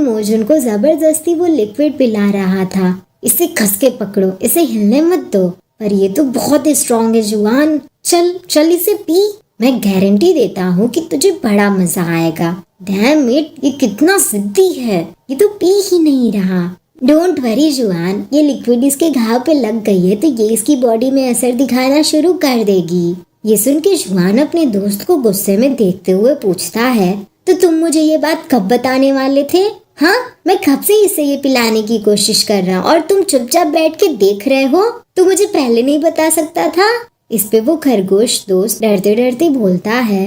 मोजुन को जबरदस्ती वो लिक्विड पिला रहा था। इसे कस के पकड़ो, इसे हिलने मत दो। पर ये तो बहुत स्ट्रॉन्ग है जुआन, चल चल इसे पी। मैं गारंटी देता हूँ कि तुझे बड़ा मजा आएगा। डैम इट, ये कितना जिद्दी है, ये तो पी ही नहीं रहा। डोंट वरी जुआन, ये लिक्विड इसके घाव पे लग गई है तो ये इसकी बॉडी में असर दिखाना शुरू कर देगी। ये सुन के जुआन अपने दोस्त को गुस्से में देखते हुए पूछता है, तो तुम मुझे ये बात कब बताने वाले थे? हाँ, मैं कब से इसे ये पिलाने की कोशिश कर रहा हूँ और तुम चुपचाप बैठ के देख रहे हो। तू मुझे पहले नहीं बता सकता था? इस पे वो खरगोश दोस्त डरते डरते बोलता है,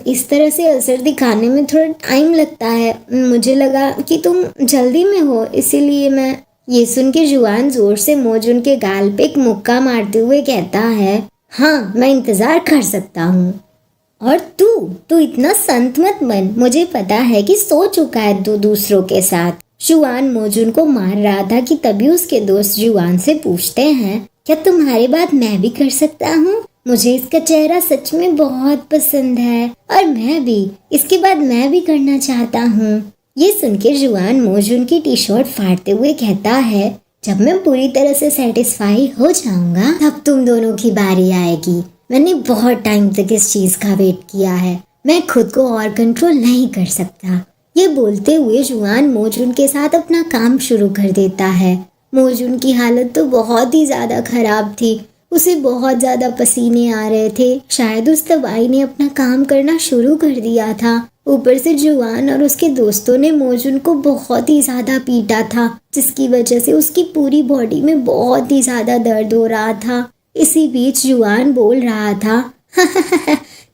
इस तरह से असर दिखाने में थोड़ा टाइम लगता है, मुझे लगा कि तुम जल्दी में हो इसीलिए मैं। ये सुन के जुआन जोर से मोजुन के गाल पे एक मुक्का मारते हुए कहता है, हाँ मैं इंतजार कर सकता हूँ। और तू इतना संत मत बन, मुझे पता है कि सो चुका है तू दूसरों के साथ। जुआन मोजुन को मार रहा था कि तभी उसके दोस्त जुआन से पूछते हैं, क्या तुम्हारी बात मैं भी कर सकता हूँ? मुझे इसका चेहरा सच में बहुत पसंद है और मैं भी इसके बाद मैं भी करना चाहता हूँ। ये सुन के जुआन मोजुन की टी शर्ट फाड़ते हुए कहता है, जब मैं पूरी तरह से सेटिस्फाई हो जाऊंगा तब तुम दोनों की बारी आएगी। मैंने बहुत टाइम तक इस चीज का वेट किया है, मैं खुद को और कंट्रोल नहीं कर सकता। ये बोलते हुए जुआन मोजुन के साथ अपना काम शुरू कर देता है। मोजुन की हालत तो बहुत ही ज्यादा खराब थी, उसे बहुत ज्यादा पसीने आ रहे थे। शायद उस दवाई ने अपना काम करना शुरू कर दिया था। ऊपर से जुआन और उसके दोस्तों ने मोजुन को बहुत ही ज्यादा पीटा था, जिसकी वजह से उसकी पूरी बॉडी में बहुत ही ज्यादा दर्द हो रहा था। इसी बीच जुआन बोल रहा था,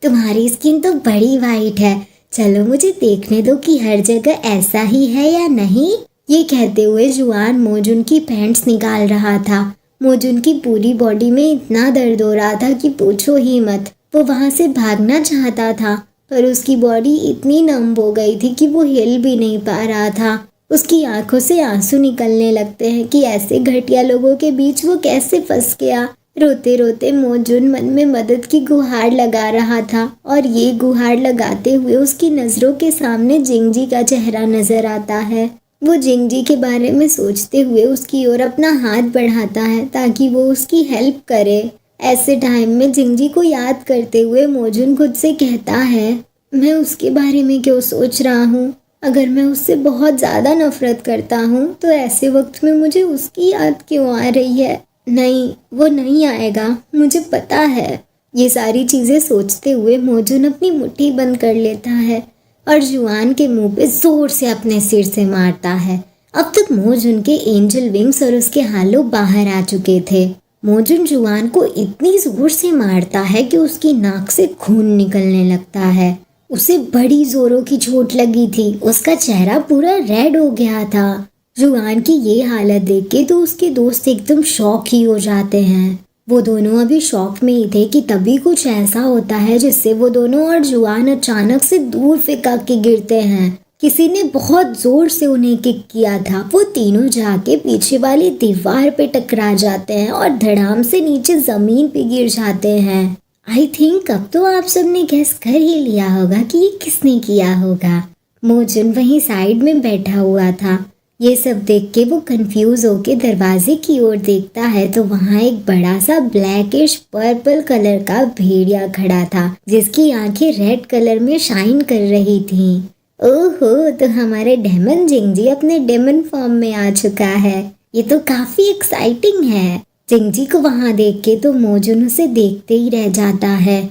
तुम्हारी स्किन तो बड़ी वाइट है, चलो मुझे देखने दो कि हर जगह ऐसा ही है या नहीं। ये कहते हुए जुआन मोजुन की पैंट्स निकाल रहा था। मोजुन की पूरी बॉडी में इतना दर्द हो रहा था कि पूछो ही मत। वो वहां से भागना चाहता था पर उसकी बॉडी इतनी नम हो गई थी कि वो हिल भी नहीं पा रहा था। उसकी आंखों से आंसू निकलने लगते हैं कि ऐसे घटिया लोगों के बीच वो कैसे फंस गया। रोते रोते मोजुन मन में मदद की गुहार लगा रहा था और ये गुहार लगाते हुए उसकी नजरों के सामने जिंगजी का चेहरा नजर आता है। वो जिंगजी के बारे में सोचते हुए उसकी ओर अपना हाथ बढ़ाता है ताकि वो उसकी हेल्प करे। ऐसे टाइम में जिंगजी को याद करते हुए मोजुन खुद से कहता है, मैं उसके बारे में क्यों सोच रहा हूँ? अगर मैं उससे बहुत ज्यादा नफरत करता हूँ तो ऐसे वक्त में मुझे उसकी याद क्यों आ रही है? नहीं, वो नहीं आएगा, मुझे पता है। ये सारी चीजें सोचते हुए मोजुन अपनी मुट्ठी बंद कर लेता है और जुआन के मुंह पे जोर से अपने सिर से मारता है। अब तक मोजुन के एंजल विंग्स और उसके हालों बाहर आ चुके थे। मोजुन जुआन को इतनी जोर से मारता है कि उसकी नाक से खून निकलने लगता है। उसे बड़ी जोरों की चोट लगी थी, उसका चेहरा पूरा रेड हो गया था। जुआन की ये हालत देख के तो उसके दोस्त एकदम शॉक ही हो जाते हैं। वो दोनों अभी शॉक में ही थे कि तभी कुछ ऐसा होता है जिससे वो दोनों और जुआन अचानक से दूर फेंका के गिरते हैं। किसी ने बहुत जोर से उन्हें किक किया था। वो तीनों जाके पीछे वाली दीवार पे टकरा जाते हैं और धड़ाम से नीचे जमीन पे गिर जाते हैं। आई थिंक अब तो आप सबने गेस कर ही लिया होगा कि ये किसने किया होगा। मोजुन वहीं साइड में बैठा हुआ था। ये सब देख के वो कंफ्यूज होके दरवाजे की ओर देखता है तो वहाँ एक बड़ा सा ब्लैकिश पर्पल कलर का भेड़िया खड़ा था जिसकी आंखें रेड कलर में शाइन कर रही थीं। ओहो, तो हमारे डेमन जिंगजी अपने डेमन फॉर्म में आ चुका है। ये तो काफी एक्साइटिंग है। जिंगजी को वहाँ देख के तो मोजुन उसे देखते ही रह जाता है।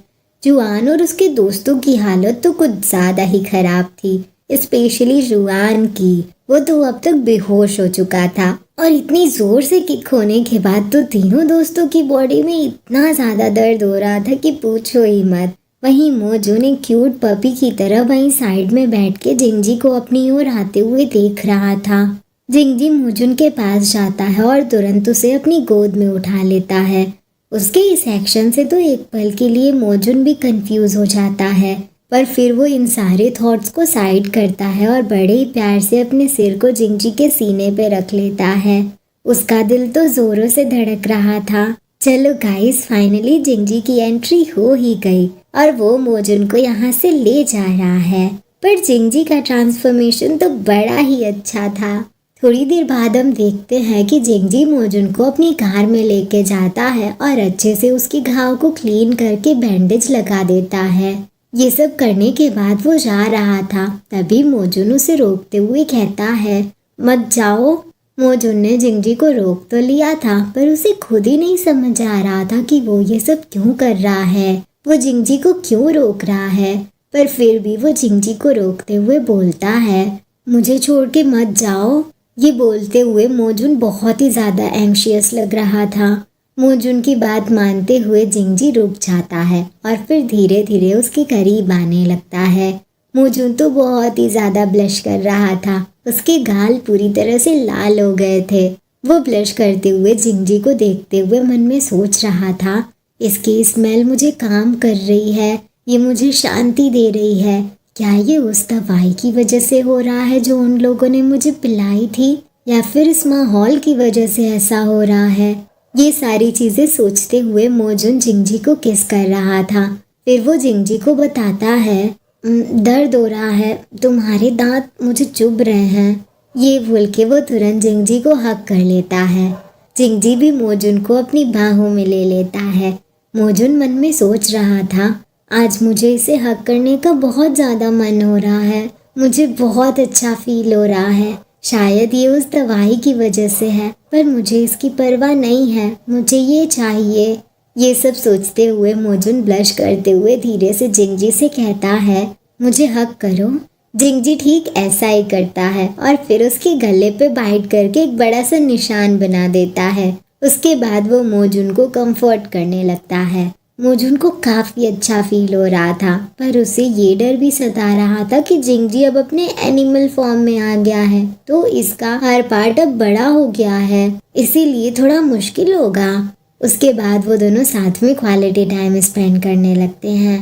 जुआन और उसके दोस्तों की हालत तो कुछ ज्यादा ही खराब थी, स्पेशली जुआन की। वो तो अब तक बेहोश हो चुका था और इतनी जोर से किक होने के बाद तो तीनों दोस्तों की बॉडी में इतना ज्यादा दर्द हो रहा था कि पूछो ही मत। वहीं मोजुन एक क्यूट पपी की तरह वहीं साइड में बैठ के जिंगजी को अपनी ओर आते हुए देख रहा था। जिंगजी मोजुन के पास जाता है और तुरंत उसे अपनी गोद में उठा लेता है। उसके इस एक्शन से तो एक पल के लिए मोजुन भी कंफ्यूज हो जाता है, पर फिर वो इन सारे थॉट्स को साइड करता है और बड़े ही प्यार से अपने सिर को जिंगजी के सीने पे रख लेता है। उसका दिल तो जोरों से धड़क रहा था। चलो गाइस, फाइनली जिंगजी की एंट्री हो ही गई और वो मोजुन को यहाँ से ले जा रहा है। पर जिंगजी का ट्रांसफॉर्मेशन तो बड़ा ही अच्छा था। थोड़ी देर बाद हम देखते हैं कि जिंगजी मोजुन को अपनी कार में लेके जाता है और अच्छे से उसकी घाव को क्लीन करके बैंडेज लगा देता है। ये सब करने के बाद वो जा रहा था, तभी मोजुन उसे रोकते हुए कहता है, मत जाओ। मोजुन ने जिंगजी को रोक तो लिया था, पर उसे खुद ही नहीं समझ आ रहा था कि वो ये सब क्यों कर रहा है, वो जिंगजी को क्यों रोक रहा है। पर फिर भी वो जिंगजी को रोकते हुए बोलता है, मुझे छोड़ के मत जाओ। ये बोलते हुए मोजुन बहुत ही ज़्यादा एंग्शियस लग रहा था। मोजुन की बात मानते हुए जिंगजी रुक जाता है और फिर धीरे धीरे उसके करीब आने लगता है। मोजुन तो बहुत ही ज़्यादा ब्लश कर रहा था, उसके गाल पूरी तरह से लाल हो गए थे। वो ब्लश करते हुए जिंगजी को देखते हुए मन में सोच रहा था, इसकी स्मेल मुझे काम कर रही है, ये मुझे शांति दे रही है। क्या ये उस दवाई की वजह से हो रहा है जो उन लोगों ने मुझे पिलाई थी, या फिर इस माहौल की वजह से ऐसा हो रहा है। ये सारी चीज़ें सोचते हुए मोजुन जिंगजी को किस कर रहा था। फिर वो जिंगजी को बताता है, दर्द हो रहा है, तुम्हारे दांत मुझे चुभ रहे हैं। ये बोल के वो तुरंत जिंगजी को हक कर लेता है। जिंगजी भी मोजुन को अपनी बाहों में ले लेता है। मोजुन मन में सोच रहा था, आज मुझे इसे हक करने का बहुत ज़्यादा मन हो रहा है, मुझे बहुत अच्छा फील हो रहा है। शायद ये उस दवाई की वजह से है, पर मुझे इसकी परवाह नहीं है, मुझे ये चाहिए। ये सब सोचते हुए मोजुन ब्लश करते हुए धीरे से जिंगजी से कहता है, मुझे हक करो। जिंगजी ठीक ऐसा ही करता है और फिर उसके गले पे बाइट करके एक बड़ा सा निशान बना देता है। उसके बाद वो मोजुन को कंफर्ट करने लगता है। मोजुन को काफ़ी अच्छा फील हो रहा था, पर उसे ये डर भी सता रहा था कि जिंगजी अब अपने एनिमल फॉर्म में आ गया है, तो इसका हर पार्ट अब बड़ा हो गया है, इसीलिए थोड़ा मुश्किल होगा। उसके बाद वो दोनों साथ में क्वालिटी टाइम स्पेंड करने लगते हैं।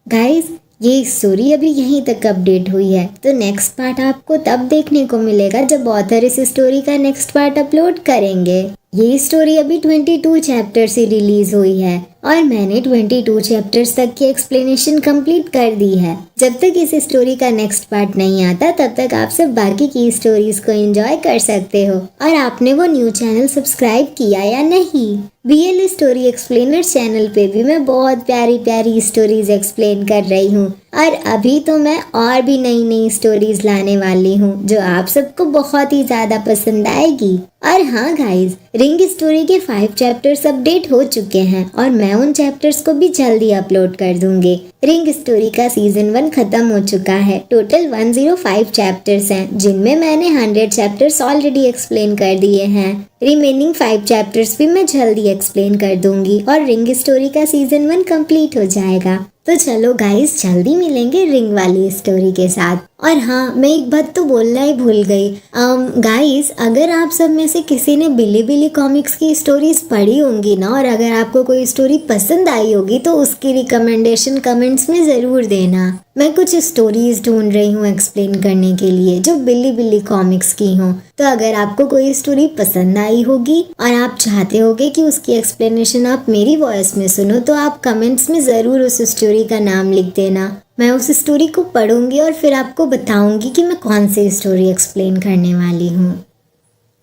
गाइस, ये स्टोरी अभी यहीं तक अपडेट हुई है, तो नेक्स्ट पार्ट आपको तब देखने को मिलेगा जब ऑथर इस स्टोरी का नेक्स्ट पार्ट अपलोड करेंगे। ये स्टोरी अभी 22 चैप्टर से रिलीज हुई है और मैंने 22 चैप्टर्स तक की एक्सप्लेनेशन कंप्लीट कर दी है। जब तक इस स्टोरी का नेक्स्ट पार्ट नहीं आता तब तक आप सब बाकी की स्टोरीज को एंजॉय कर सकते हो। और आपने वो न्यू चैनल सब्सक्राइब किया या नहीं? BL स्टोरी एक्सप्लेनर चैनल पे भी मैं बहुत प्यारी प्यारी स्टोरीज एक्सप्लेन कर रही हूँ और अभी तो मैं और भी नई नई स्टोरीज लाने वाली हूँ जो आप सबको बहुत ही ज़्यादा पसंद आएगी। और हाँ गाइज, रिंग स्टोरी के 5 चैप्टर्स अपडेट हो चुके हैं और मैं उन चैप्टर्स को भी जल्दी अपलोड कर दूंगी। रिंग स्टोरी का सीजन 1 खत्म हो चुका है। टोटल 105 चैप्टर्स हैं जिनमें मैंने 100 चैप्टर्स ऑलरेडी एक्सप्लेन कर दिए हैं। रिमेनिंग 5 चैप्टर्स भी मैं जल्दी एक्सप्लेन कर दूंगी और रिंग स्टोरी का सीजन 1 कंप्लीट हो जाएगा। तो चलो गाइस, जल्दी मिलेंगे रिंग वाली स्टोरी के साथ। और हाँ, मैं एक बात तो बोलना ही भूल गई। गाइस, अगर आप सब में से किसी ने बिली कॉमिक्स की स्टोरीज पढ़ी होंगी ना, और अगर आपको कोई स्टोरी पसंद आई होगी तो उसकी रिकमेंडेशन कमेंट्स में ज़रूर देना। मैं कुछ स्टोरीज ढूंढ रही हूँ एक्सप्लेन करने के लिए जो बिली कॉमिक्स की हों। तो अगर आपको कोई स्टोरी पसंद आई होगी और आप चाहते होगे कि उसकी एक्सप्लेनेशन आप मेरी वॉइस में सुनो, तो आप कमेंट्स में ज़रूर उस स्टोरी का नाम लिख देना। मैं उस स्टोरी को पढ़ूंगी और फिर आपको बताऊंगी कि मैं कौन सी स्टोरी एक्सप्लेन करने वाली हूँ।